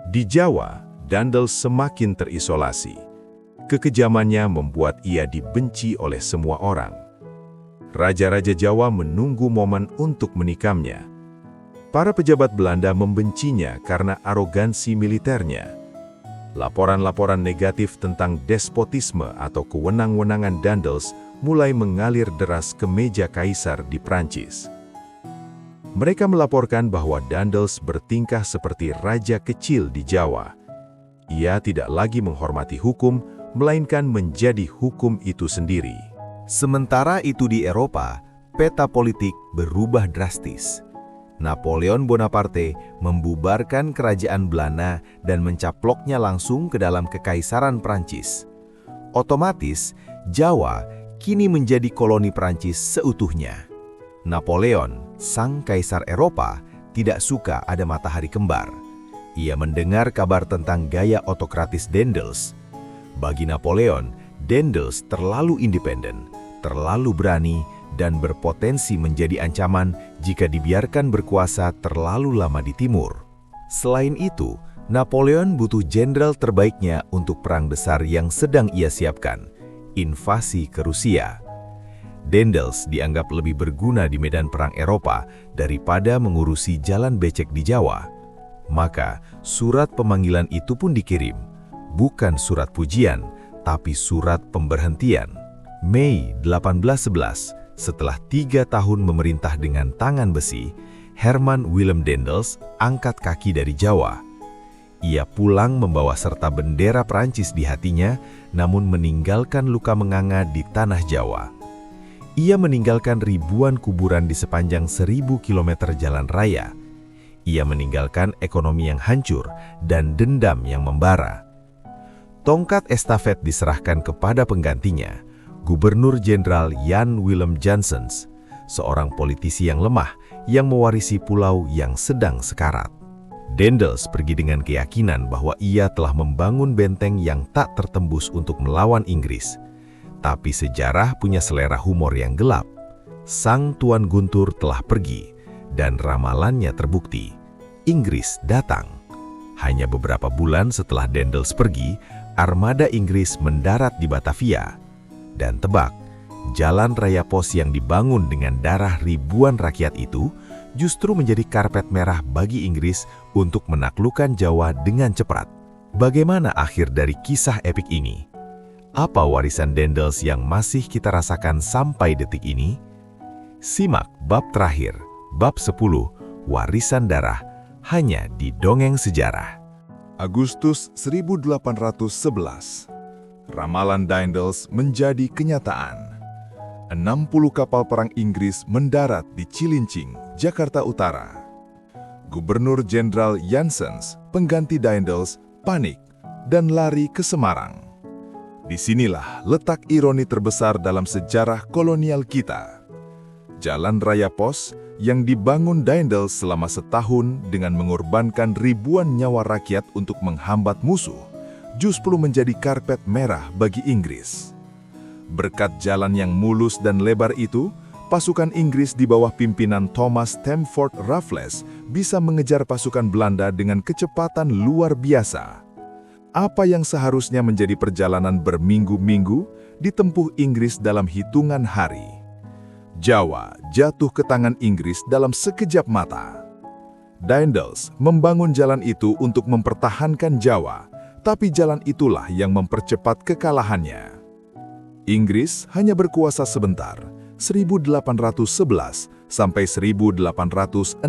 S1: Di Jawa, Daendels semakin terisolasi. Kekejamannya membuat ia dibenci oleh semua orang. Raja-raja Jawa menunggu momen untuk menikamnya. Para pejabat Belanda membencinya karena arogansi militernya. Laporan-laporan negatif tentang despotisme atau kewenang-wenangan Daendels mulai mengalir deras ke meja kaisar di Prancis. Mereka melaporkan bahwa Daendels bertingkah seperti raja kecil di Jawa. Ia tidak lagi menghormati hukum, melainkan menjadi hukum itu sendiri.
S4: Sementara itu di Eropa, peta politik berubah drastis. Napoleon Bonaparte membubarkan kerajaan Belanda dan mencaploknya langsung ke dalam Kekaisaran Prancis. Otomatis, Jawa kini menjadi koloni Prancis seutuhnya. Napoleon, sang kaisar Eropa, tidak suka ada matahari kembar. Ia mendengar kabar tentang gaya otokratis Daendels. Bagi Napoleon, Daendels terlalu independen, terlalu berani, dan berpotensi menjadi ancaman jika dibiarkan berkuasa terlalu lama di timur. Selain itu, Napoleon butuh jenderal terbaiknya untuk perang besar yang sedang ia siapkan, invasi ke Rusia. Daendels dianggap lebih berguna di medan perang Eropa daripada mengurusi jalan becek di Jawa.
S5: Maka surat pemanggilan itu pun dikirim, bukan surat pujian, tapi surat pemberhentian. Mei 1811, setelah 3 tahun memerintah dengan tangan besi, Herman Willem Daendels angkat kaki dari Jawa. Ia pulang membawa serta bendera Prancis di hatinya, namun meninggalkan luka menganga di tanah Jawa. Ia meninggalkan ribuan kuburan di sepanjang 1000 km jalan raya. Ia meninggalkan ekonomi yang hancur dan dendam yang membara. Tongkat estafet diserahkan kepada penggantinya, Gubernur Jenderal Jan Willem Janssens, seorang politisi yang lemah yang mewarisi pulau yang sedang sekarat. Daendels pergi dengan keyakinan bahwa ia telah membangun benteng yang tak tertembus untuk melawan Inggris. Tapi sejarah punya selera humor yang gelap. Sang Tuan Guntur telah pergi, dan ramalannya terbukti. Inggris datang. Hanya beberapa bulan setelah Daendels pergi, armada Inggris mendarat di Batavia. Dan tebak, jalan raya pos yang dibangun dengan darah ribuan rakyat itu justru menjadi karpet merah bagi Inggris untuk menaklukkan Jawa dengan cepat. Bagaimana akhir dari kisah epik ini? Apa warisan Daendels yang masih kita rasakan sampai detik ini? Simak bab terakhir, bab 10, Warisan Darah, hanya di Dongeng Sejarah.
S1: Agustus 1811, ramalan Daendels menjadi kenyataan. 60 kapal perang Inggris mendarat di Cilincing, Jakarta Utara. Gubernur Jenderal Janssens, pengganti Daendels, panik dan lari ke Semarang. Disinilah letak ironi terbesar dalam sejarah kolonial kita. Jalan raya pos yang dibangun Daendels selama setahun dengan mengorbankan ribuan nyawa rakyat untuk menghambat musuh, justru menjadi karpet merah bagi Inggris. Berkat jalan yang mulus dan lebar itu, pasukan Inggris di bawah pimpinan Thomas Stamford Raffles bisa mengejar pasukan Belanda dengan kecepatan luar biasa. Apa yang seharusnya menjadi perjalanan berminggu-minggu ditempuh Inggris dalam hitungan hari. Jawa jatuh ke tangan Inggris dalam sekejap mata. Daendels membangun jalan itu untuk mempertahankan Jawa, tapi jalan itulah yang mempercepat kekalahannya. Inggris hanya berkuasa sebentar, 1811 sampai 1816.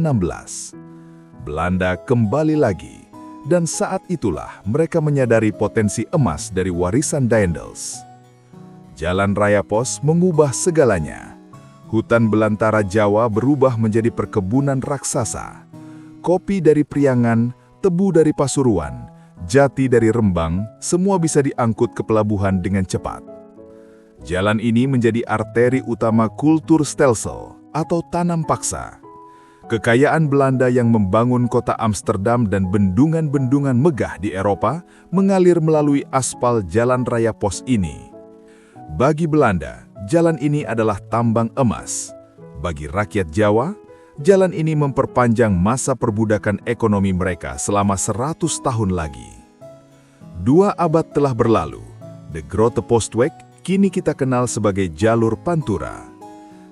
S1: Belanda kembali lagi, dan saat itulah mereka menyadari potensi emas dari warisan Daendels. Jalan raya pos mengubah segalanya. Hutan belantara Jawa berubah menjadi perkebunan raksasa. Kopi dari Priangan, tebu dari Pasuruan, jati dari Rembang, semua bisa diangkut ke pelabuhan dengan cepat. Jalan ini menjadi arteri utama kultur stelsel atau tanam paksa. Kekayaan Belanda yang membangun kota Amsterdam dan bendungan-bendungan megah di Eropa mengalir melalui aspal jalan raya pos ini. Bagi Belanda, jalan ini adalah tambang emas. Bagi rakyat Jawa, jalan ini memperpanjang masa perbudakan ekonomi mereka selama 100 tahun lagi. 2 abad telah berlalu, The Grote Postweg kini kita kenal sebagai jalur Pantura.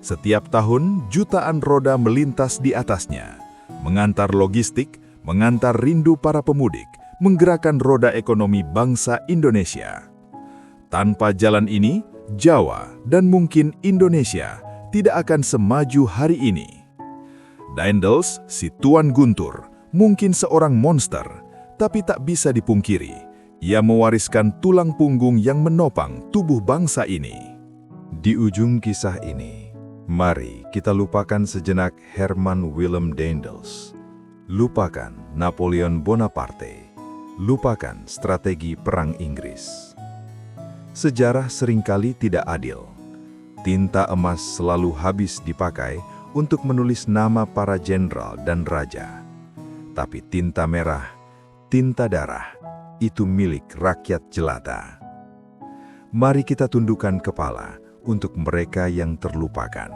S1: Setiap tahun, jutaan roda melintas di atasnya, mengantar logistik, mengantar rindu para pemudik, menggerakkan roda ekonomi bangsa Indonesia. Tanpa jalan ini, Jawa dan mungkin Indonesia tidak akan semaju hari ini. Daendels, si Tuan Guntur, mungkin seorang monster, tapi tak bisa dipungkiri. Ia mewariskan tulang punggung yang menopang tubuh bangsa ini.
S2: Di ujung kisah ini, mari kita lupakan sejenak Herman Willem Daendels. Lupakan Napoleon Bonaparte. Lupakan strategi perang Inggris. Sejarah seringkali tidak adil. Tinta emas selalu habis dipakai untuk menulis nama para jenderal dan raja. Tapi tinta merah, tinta darah, itu milik rakyat jelata. Mari kita tundukkan kepala untuk mereka yang terlupakan.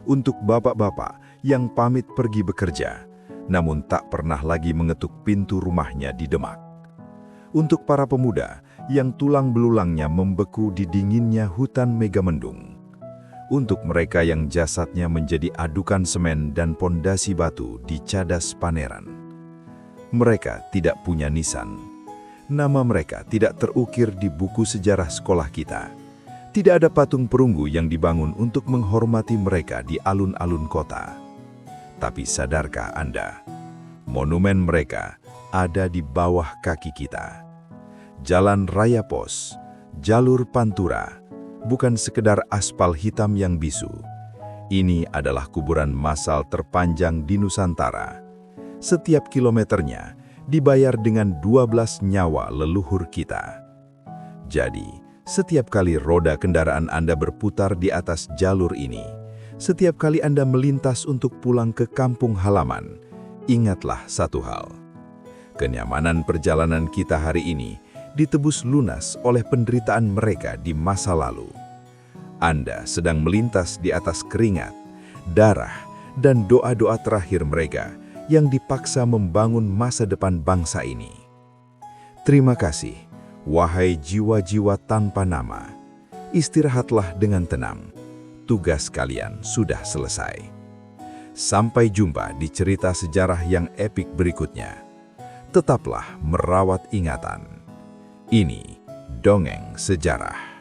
S2: Untuk bapak-bapak yang pamit pergi bekerja, namun tak pernah lagi mengetuk pintu rumahnya di Demak. Untuk para pemuda yang tulang belulangnya membeku di dinginnya hutan Megamendung. Untuk mereka yang jasadnya menjadi adukan semen dan pondasi batu di Cadas Paneran.
S1: Mereka tidak punya nisan. Nama mereka tidak terukir di buku sejarah sekolah kita. Tidak ada patung perunggu yang dibangun untuk menghormati mereka di alun-alun kota. Tapi sadarkah Anda, monumen mereka ada di bawah kaki kita. Jalan Raya Pos, jalur Pantura, bukan sekedar aspal hitam yang bisu. Ini adalah kuburan massal terpanjang di Nusantara. Setiap kilometernya dibayar dengan 12 nyawa leluhur kita. Jadi, setiap kali roda kendaraan Anda berputar di atas jalur ini, setiap kali Anda melintas untuk pulang ke kampung halaman, ingatlah satu hal. Kenyamanan perjalanan kita hari ini ditebus lunas oleh penderitaan mereka di masa lalu. Anda sedang melintas di atas keringat, darah, dan doa-doa terakhir mereka yang dipaksa membangun masa depan bangsa ini. Terima kasih, wahai jiwa-jiwa tanpa nama. Istirahatlah dengan tenang. Tugas kalian sudah selesai. Sampai jumpa di cerita sejarah yang epik berikutnya. Tetaplah merawat ingatan. Ini Dongeng Sejarah.